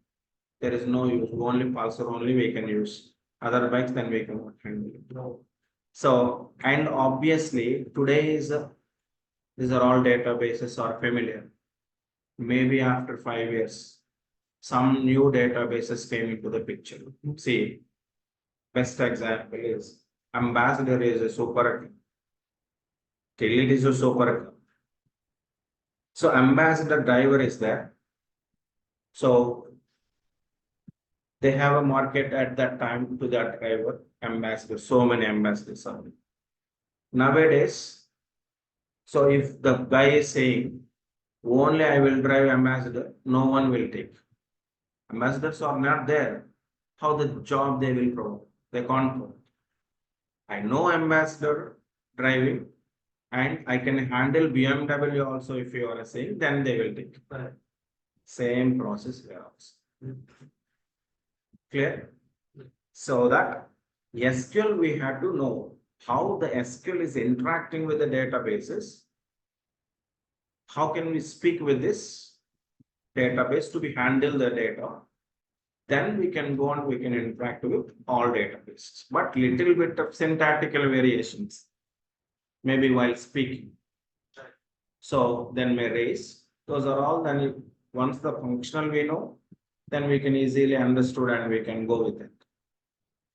there is no use. Only pulsar only we can use. Other bytes then we cannot handle it. No. So, and obviously today is these are all databases are familiar. Maybe after 5 years, some new databases came into the picture. See, best example is Ambassador is a super. Till it is a super. So Ambassador driver is there. So they have a market at that time to that driver Ambassador. So many ambassadors are there. Nowadays, so if the guy is saying only I will drive Ambassador, no one will take. Ambassadors are not there. How the job they will provide? They can't provide. I know Ambassador driving and I can handle BMW also if you are saying, then they will take. Same process here also. Clear? So that SQL we have to know how the SQL is interacting with the databases. How can we speak with this database to be handle the data? Then we can go on, we can interact with all databases, but little bit of syntactical variations, maybe while speaking. So then may raise, those are all, then once the functional we know, then we can easily understood and we can go with it.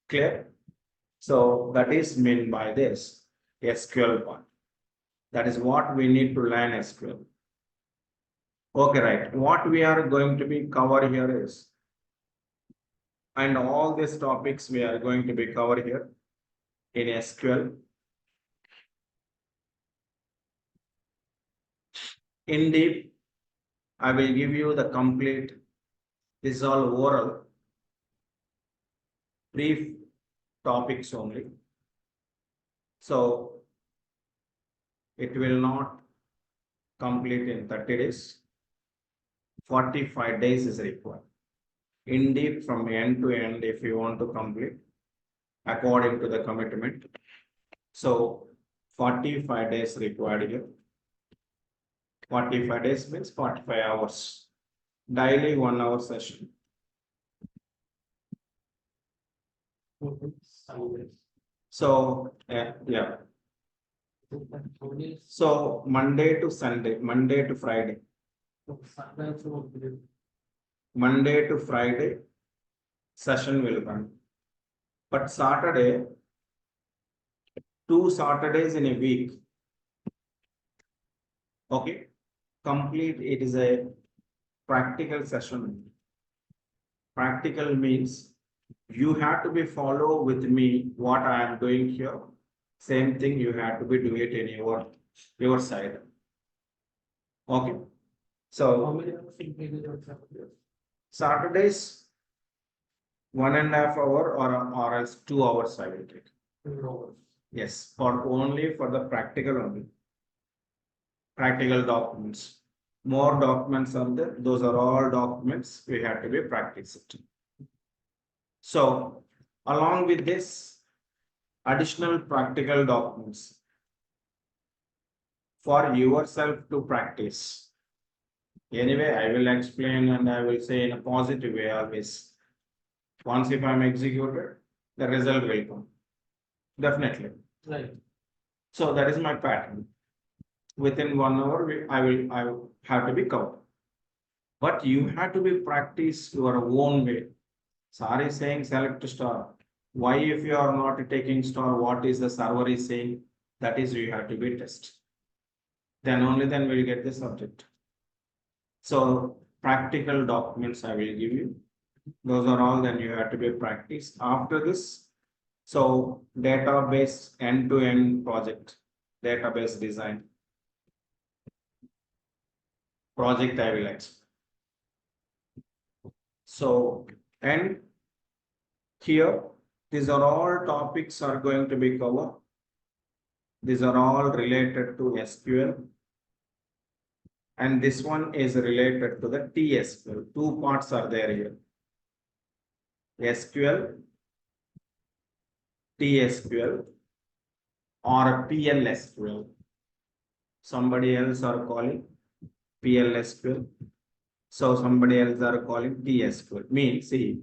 Clear? So that is meant by this SQL part. That is what we need to learn SQL. Okay, right. What we are going to be cover here is, and all these topics we are going to be covered here in SQL. In deep, I will give you the complete, this is all oral, brief topics only. So it will not complete in 30 days. 45 days is required. In deep from end to end, if you want to complete according to the commitment. So 45 days required here. 45 days means 45 hours. Daily 1 hour session. So yeah. So Monday to Sunday, Monday to Friday. Monday to Friday session will run. But Saturday, 2 Saturdays in a week. Okay, complete, it is a practical session. Practical means you have to be follow with me what I am doing here. Same thing you have to be do it in your side. Okay, How so many hours will be the Saturday? Saturdays 1.5 hour or else 2 hours I will take. 2 hours. Yes, for only for the practical only. Practical documents. More documents are there. Those are all documents we have to be practiced. So along with this, additional practical documents for yourself to practice. Anyway, I will explain and I will say in a positive way always. Once if I'm executed, the result will come. Definitely. Right. So that is my pattern. Within 1 hour, I will have to be covered. But you have to be practice your own way. Sir is saying select star. Why if you are not taking star, what is the server is saying? That is you have to be test. Then only then we'll get the subject. So practical documents I will give you. Those are all then you have to be practice. After this, so database end-to-end project, database design. Project I will explain. So, and here, these are all topics are going to be covered. These are all related to SQL. And this one is related to the TSQL. Two parts are there here. SQL, TSQL, or PLSQL. Somebody else are calling PLSQL. So somebody else are calling TSQL. Means, see,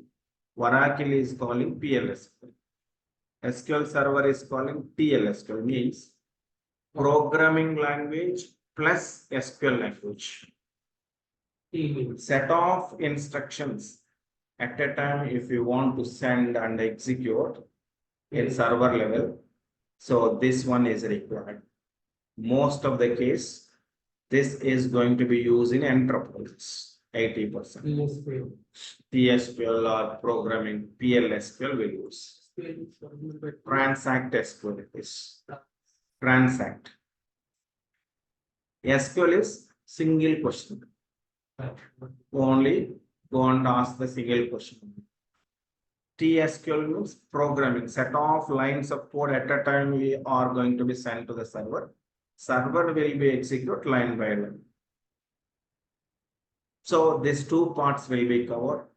Oracle is calling PLSQL. SQL Server is calling TLSQL. Means programming language plus SQL language. Set of instructions at a time if you want to send and execute in server level. So this one is required. Most of the case, this is going to be used in enterprise, 80%. PSQL. TSQL or programming, PLSQL will use. Transact SQL it is. Transact. SQL is single question. Only go and ask the single question. TSQL means programming, set of lines of code at a time we are going to be sent to the server. Server will be execute line by line. So these two parts will be covered.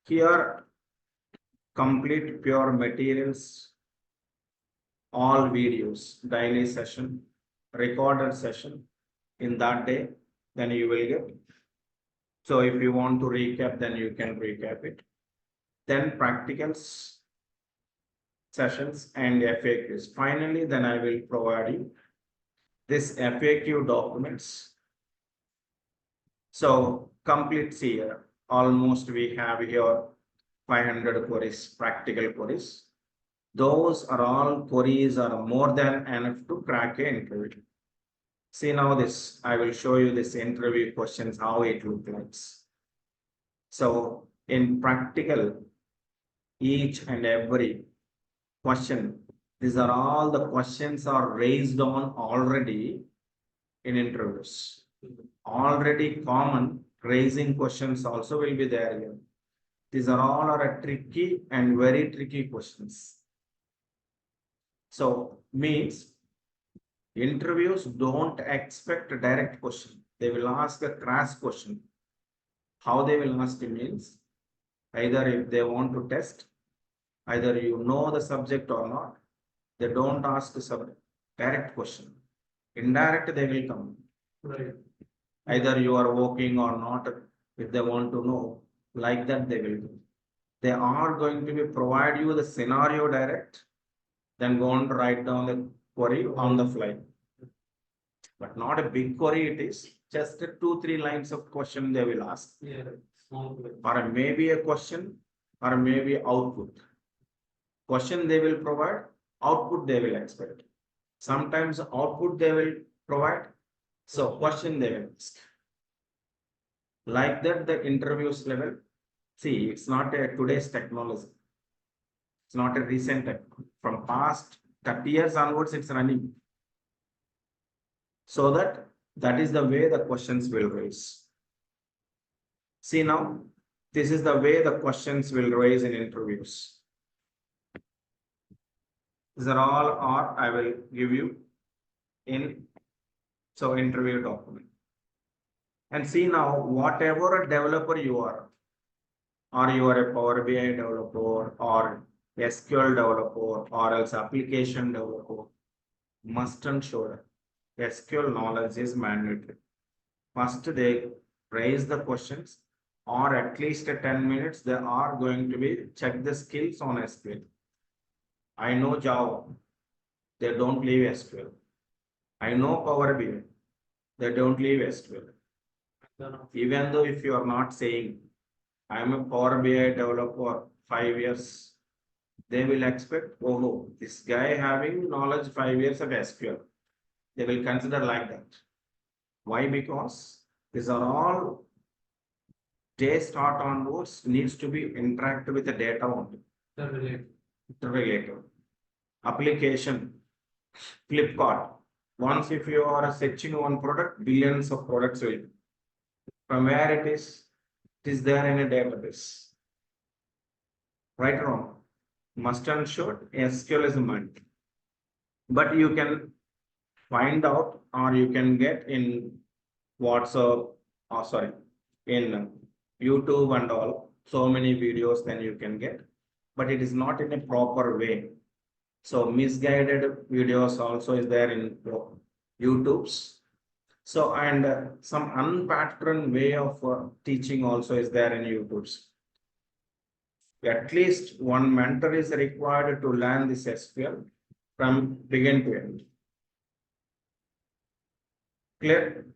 Here, complete pure materials, all videos, daily session, recorded session in that day, then you will get. So if you want to recap, then you can recap it. Then practicals, sessions and FAQs. Finally, then I will provide you this FAQ documents. So complete here, almost we have here 500 queries, practical queries. Those are all queries are more than enough to crack an interview. See now this, I will show you this interview questions, how it looks like. So in practical, each and every question, these are all the questions are raised on already in interviews. Already common raising questions also will be there here. These are all are tricky and very tricky questions. So means interviews don't expect a direct question. They will ask a crash question. How they will ask means either if they want to test, either you know the subject or not, they don't ask the direct question. Indirect they will come. Right. Either you are working or not, if they want to know, like that they will do. They are going to be provide you the scenario direct, then go and write down the query on the fly. But not a big query, it is just 2-3 lines of question they will ask. Yeah. Small. Or maybe a question, or maybe output. Question they will provide, output they will expect. Sometimes output they will provide, so question they will ask. Like that, the interviews level, see, it's not a today's technology. It's not a recent technology. From past 30 years onwards, it's running. So that is the way the questions will raise. See now, this is the way the questions will raise in interviews. These are all or I will give you in so interview document. And see now, whatever developer you are, or you are a Power BI developer or SQL developer or else application developer, must ensure SQL knowledge is mandatory. First, they raise the questions, or at least 10 minutes, they are going to be check the skills on SQL. I know Java, they don't leave SQL. I know Power BI, they don't leave SQL. Even though if you are not saying, I am a Power BI developer 5 years, they will expect, oh, this guy having knowledge 5 years of SQL. They will consider like that. Why? Because these are all day start onwards needs to be interact with the data only. Interrelated. Application, Flipkart. Once if you are searching one product, billions of products will. From where it is there in a database. Right or wrong? Must and should, SQL is a mind. But you can find out or you can get in WhatsApp, in YouTube and all, so many videos then you can get, but it is not in a proper way. So misguided videos also is there in YouTube's. So and some unpatterned way of teaching also is there in YouTube's. At least one mentor is required to learn this SQL from begin to end. Clear?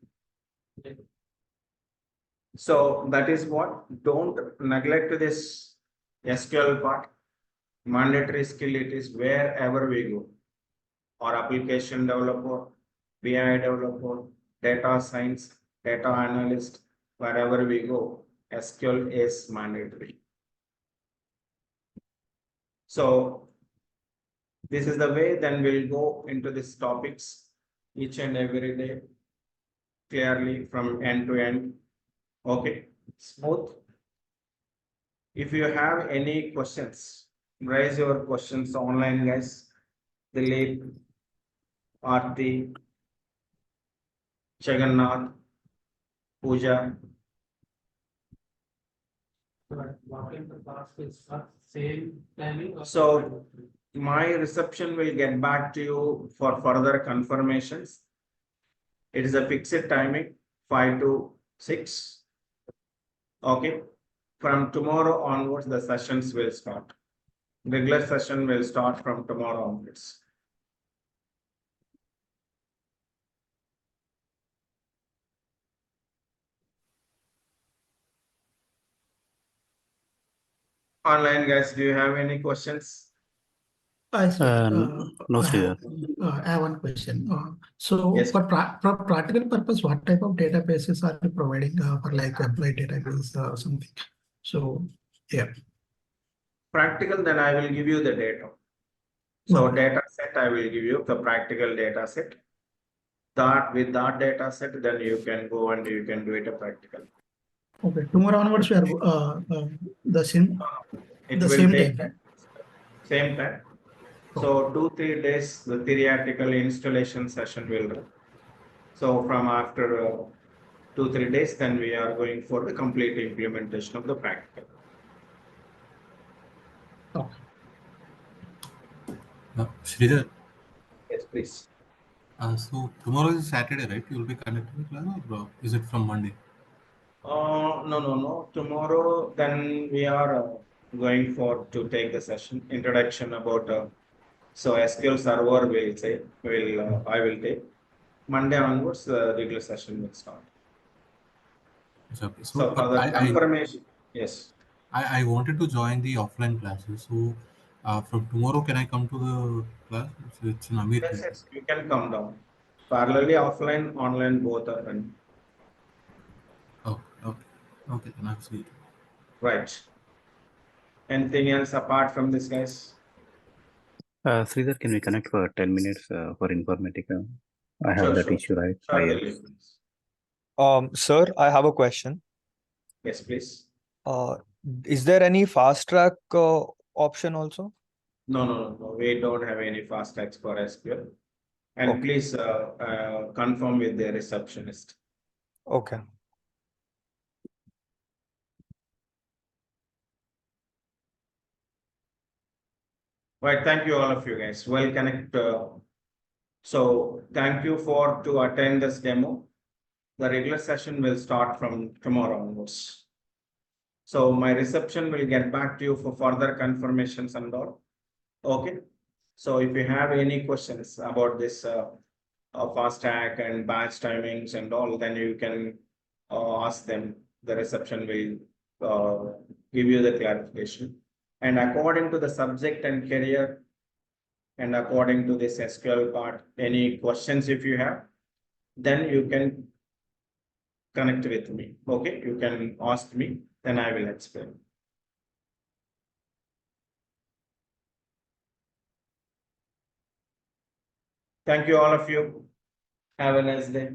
So that is what, don't neglect this SQL part. Mandatory skill it is wherever we go. Or application developer, BI developer, data science, data analyst, wherever we go, SQL is mandatory. So this is the way, then we'll go into these topics each and every day clearly from end to end. Okay, smooth. If you have any questions, raise your questions online, guys. Dilip, Aarti, Jagannath, Pooja. Walking the class will start same timing. So my reception will get back to you for further confirmations. It is a fixed timing, 5 to 6. Okay. From tomorrow onwards, the sessions will start. Regular session will start from tomorrow onwards. Online guys, do you have any questions? No, Shreedhar. I have one question. So Yes. for practical purpose, what type of databases are you providing for like employee database or something? So yeah. Practical, then I will give you the data. So Okay. data set, I will give you the practical data set. That with that data set, then you can go and you can do it a practical. Okay. Tomorrow onwards, we are the same It the will same take time, right? same time. So 2-3 days, the theoretical installation session will run. So from after 2-3 days, then we are going for the complete implementation of the practical. Okay. Shreedhar, Yes, please. so tomorrow is Saturday, right? You will be conducting the class, or is it from Monday? No. Tomorrow, then we are going for to take the session introduction about so SQL server will say I will take. Monday onwards, the regular session will start. It's okay. So but for the confirmation, yes. I wanted to join the offline classes. So From tomorrow, can I come to the class? It's an Amir. Yes, yes, you can come down. Parallelly, offline, online, both are running. Okay, okay, okay. Then I'll see it. Right. Anything else apart from this, guys? Sridhar, can we connect for 10 minutes for Informatica? I have Sure, that sure. issue, right? Sure, IELTS. Dilip, please. Sir, I have a question. Yes, please. Uh, is there any fast track option also? No, no, no, no. We don't have any fast tags for SQL. And Okay. please confirm with the receptionist. Okay. Right, thank you all of you guys. Well connect. So thank you for to attend this demo. The regular session will start from tomorrow onwards. So my reception will get back to you for further confirmations and all. Okay. So if you have any questions about this fast tag and batch timings and all, then you can ask them. The reception will give you the clarification. And according to the subject and career, and according to this SQL part, any questions if you have, then you can connect with me. Okay, you can ask me, then I will explain. Thank you all of you. Have a nice day.